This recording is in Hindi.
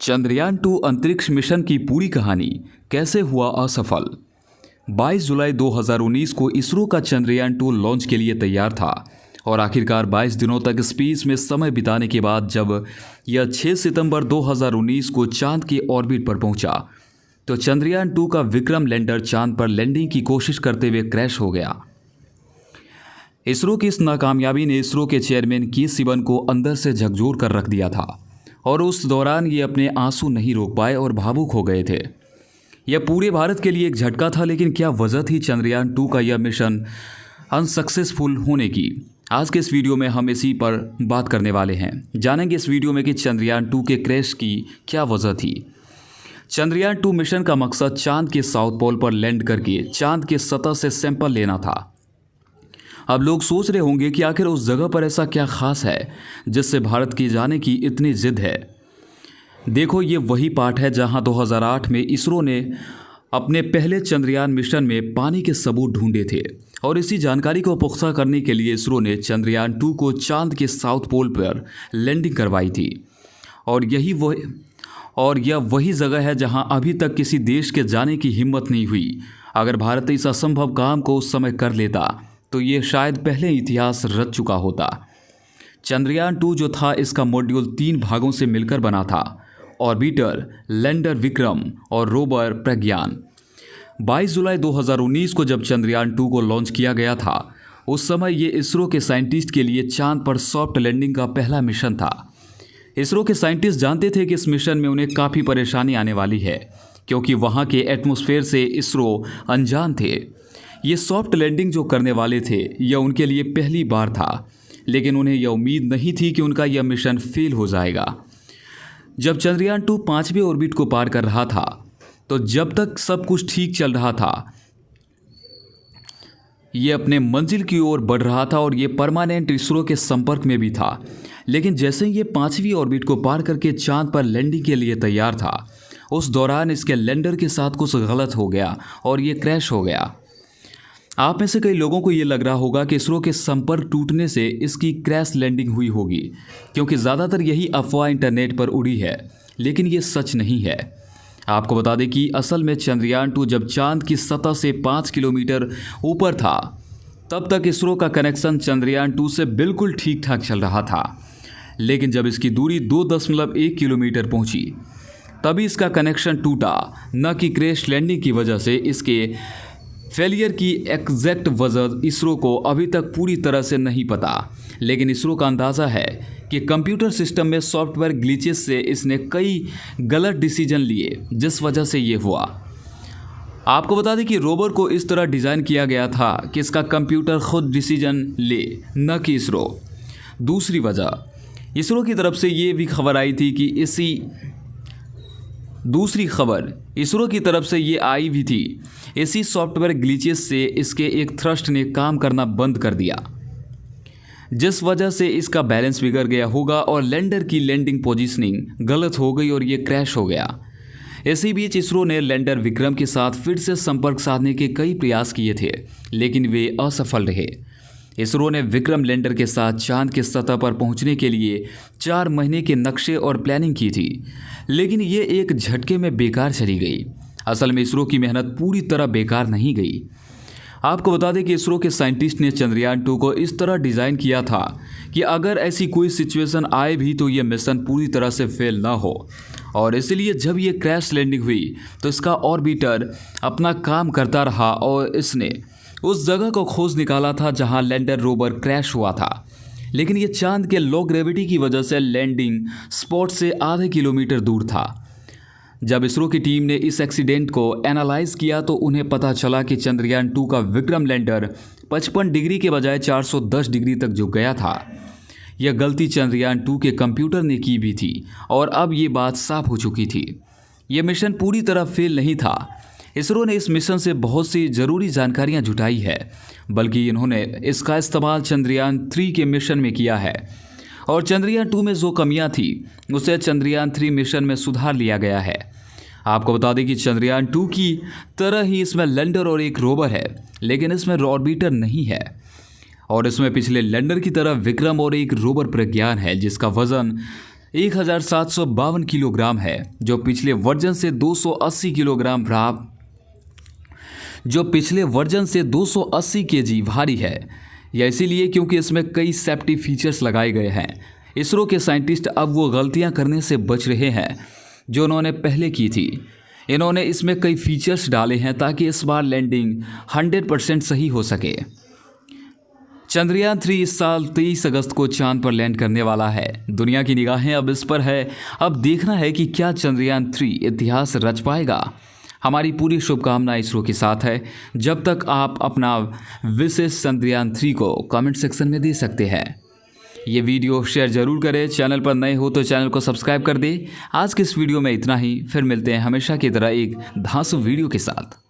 चंद्रयान-2 अंतरिक्ष मिशन की पूरी कहानी कैसे हुआ असफल। 22 जुलाई 2019 को इसरो का चंद्रयान-2 लॉन्च के लिए तैयार था और आखिरकार 22 दिनों तक स्पेस में समय बिताने के बाद जब यह 6 सितंबर 2019 को चांद के ऑर्बिट पर पहुंचा तो चंद्रयान-2 का विक्रम लैंडर चांद पर लैंडिंग की कोशिश करते हुए क्रैश हो गया। इसरो की इस नाकामयाबी ने इसरो के चेयरमैन के सिवन को अंदर से झकझोर कर रख दिया था और उस दौरान ये अपने आंसू नहीं रोक पाए और भावुक हो गए थे। यह पूरे भारत के लिए एक झटका था, लेकिन क्या वजह थी चंद्रयान-2 का यह मिशन अनसक्सेसफुल होने की। आज के इस वीडियो में हम इसी पर बात करने वाले हैं। जानेंगे इस वीडियो में कि चंद्रयान-2 के क्रैश की क्या वजह थी। चंद्रयान-2 मिशन का मकसद चांद के साउथ पोल पर लैंड करके चांद के सतह से सैंपल लेना था। अब लोग सोच रहे होंगे कि आखिर उस जगह पर ऐसा क्या खास है जिससे भारत की जाने की इतनी जिद है। देखो, ये वही पार्ट है जहां 2008 में इसरो ने अपने पहले चंद्रयान मिशन में पानी के सबूत ढूंढे थे और इसी जानकारी को पुख्ता करने के लिए इसरो ने चंद्रयान-2 को चांद के साउथ पोल पर लैंडिंग करवाई थी। और यह वही जगह है जहां अभी तक किसी देश के जाने की हिम्मत नहीं हुई। अगर भारत इस असंभव काम को उस समय कर लेता तो ये शायद पहले इतिहास रच चुका होता। चंद्रयान-2 जो था, इसका मॉड्यूल 3 भागों से मिलकर बना था: ऑर्बिटर, लैंडर विक्रम और रोवर प्रज्ञान। 22 जुलाई 2019 को जब चंद्रयान-2 को लॉन्च किया गया था, उस समय ये इसरो के साइंटिस्ट के लिए चांद पर सॉफ्ट लैंडिंग का पहला मिशन था। इसरो के साइंटिस्ट जानते थे कि इस मिशन में उन्हें काफ़ी परेशानी आने वाली है, क्योंकि वहाँ के एटमॉस्फेयर से इसरो अनजान थे। ये सॉफ्ट लैंडिंग जो करने वाले थे, यह उनके लिए पहली बार था, लेकिन उन्हें यह उम्मीद नहीं थी कि उनका यह मिशन फेल हो जाएगा। जब चंद्रयान-2 5वें ऑर्बिट को पार कर रहा था, तो जब तक सब कुछ ठीक चल रहा था, यह अपने मंजिल की ओर बढ़ रहा था और यह परमानेंट इसरो के संपर्क में भी था। लेकिन जैसे ही ये 5वीं ऑर्बिट को पार करके चांद पर लैंडिंग के लिए तैयार था, उस दौरान इसके लैंडर के साथ कुछ गलत हो गया और ये क्रैश हो गया। आप में से कई लोगों को ये लग रहा होगा कि इसरो के संपर्क टूटने से इसकी क्रैश लैंडिंग हुई होगी, क्योंकि ज़्यादातर यही अफवाह इंटरनेट पर उड़ी है, लेकिन ये सच नहीं है। आपको बता दें कि असल में चंद्रयान-2 जब चांद की सतह से 5 किलोमीटर ऊपर था, तब तक इसरो का कनेक्शन चंद्रयान-2 से बिल्कुल ठीक ठाक चल रहा था। लेकिन जब इसकी दूरी 2.1 किलोमीटर पहुंची, तभी इसका कनेक्शन टूटा। न कि क्रैश लैंडिंग की वजह से। इसके फेलियर की एग्जैक्ट वजह इसरो को अभी तक पूरी तरह से नहीं पता, लेकिन इसरो का अंदाज़ा है कि कंप्यूटर सिस्टम में सॉफ्टवेयर ग्लिचेस से इसने कई गलत डिसीजन लिए, जिस वजह से ये हुआ। आपको बता दें कि रोवर को इस तरह डिज़ाइन किया गया था कि इसका कंप्यूटर खुद डिसीजन ले, न कि इसरो। दूसरी वजह, इसरो की तरफ से ये भी खबर आई थी कि इसरो की तरफ से ये आई भी थी, इसी सॉफ्टवेयर ग्लिचेस से इसके एक थ्रस्ट ने काम करना बंद कर दिया, जिस वजह से इसका बैलेंस बिगड़ गया होगा और लैंडर की लैंडिंग पोजीशनिंग गलत हो गई और ये क्रैश हो गया। इसी बीच इसरो ने लैंडर विक्रम के साथ फिर से संपर्क साधने के कई प्रयास किए थे, लेकिन वे असफल रहे। इसरो ने विक्रम लैंडर के साथ चांद के सतह पर पहुंचने के लिए 4 महीने के नक्शे और प्लानिंग की थी, लेकिन ये एक झटके में बेकार चली गई। असल में इसरो की मेहनत पूरी तरह बेकार नहीं गई। आपको बता दें कि इसरो के साइंटिस्ट ने चंद्रयान-2 को इस तरह डिज़ाइन किया था कि अगर ऐसी कोई सिचुएशन आए भी तो ये मिशन पूरी तरह से फेल ना हो, और इसलिए जब ये क्रैश लैंडिंग हुई तो इसका ऑर्बिटर अपना काम करता रहा और इसने उस जगह को खोज निकाला था जहां लैंडर रोवर क्रैश हुआ था। लेकिन ये चांद के लो ग्रेविटी की वजह से लैंडिंग स्पॉट से आधे किलोमीटर दूर था। जब इसरो की टीम ने इस एक्सीडेंट को एनालाइज किया तो उन्हें पता चला कि चंद्रयान-2 का विक्रम लैंडर 55 डिग्री के बजाय 410 डिग्री तक झुक गया था। यह गलती चंद्रयान-2 के कंप्यूटर ने की भी थी और अब ये बात साफ हो चुकी थी। यह मिशन पूरी तरह फेल नहीं था। इसरो ने इस मिशन से बहुत सी ज़रूरी जानकारियां जुटाई है, बल्कि इन्होंने इसका इस्तेमाल चंद्रयान-3 के मिशन में किया है और चंद्रयान-2 में जो कमियां थी उसे चंद्रयान-3 मिशन में सुधार लिया गया है। आपको बता दें कि चंद्रयान-2 की तरह ही इसमें लैंडर और एक रोवर है, लेकिन इसमें ऑर्बिटर नहीं है। और इसमें पिछले लैंडर की तरह विक्रम और एक रोवर प्रज्ञान है, जिसका वजन 1752 किलोग्राम है, जो पिछले वर्जन से 280 किलोग्राम जो पिछले वर्जन से 280 केजी भारी है। यह इसीलिए क्योंकि इसमें कई सेफ्टी फीचर्स लगाए गए हैं। इसरो के साइंटिस्ट अब वो गलतियां करने से बच रहे हैं जो उन्होंने पहले की थी। इन्होंने इसमें कई फीचर्स डाले हैं ताकि इस बार लैंडिंग 100% सही हो सके। चंद्रयान 3 इस साल 23 अगस्त को चांद पर लैंड करने वाला है। दुनिया की निगाहें अब इस पर है। अब देखना है कि क्या चंद्रयान 3 इतिहास रच पाएगा। हमारी पूरी शुभकामना इसरो के साथ है। जब तक आप अपना विशेष चंद्रयान 3 को कमेंट सेक्शन में दे सकते हैं। ये वीडियो शेयर जरूर करें। चैनल पर नए हो तो चैनल को सब्सक्राइब कर दें। आज के इस वीडियो में इतना ही। फिर मिलते हैं हमेशा की तरह एक धांसू वीडियो के साथ।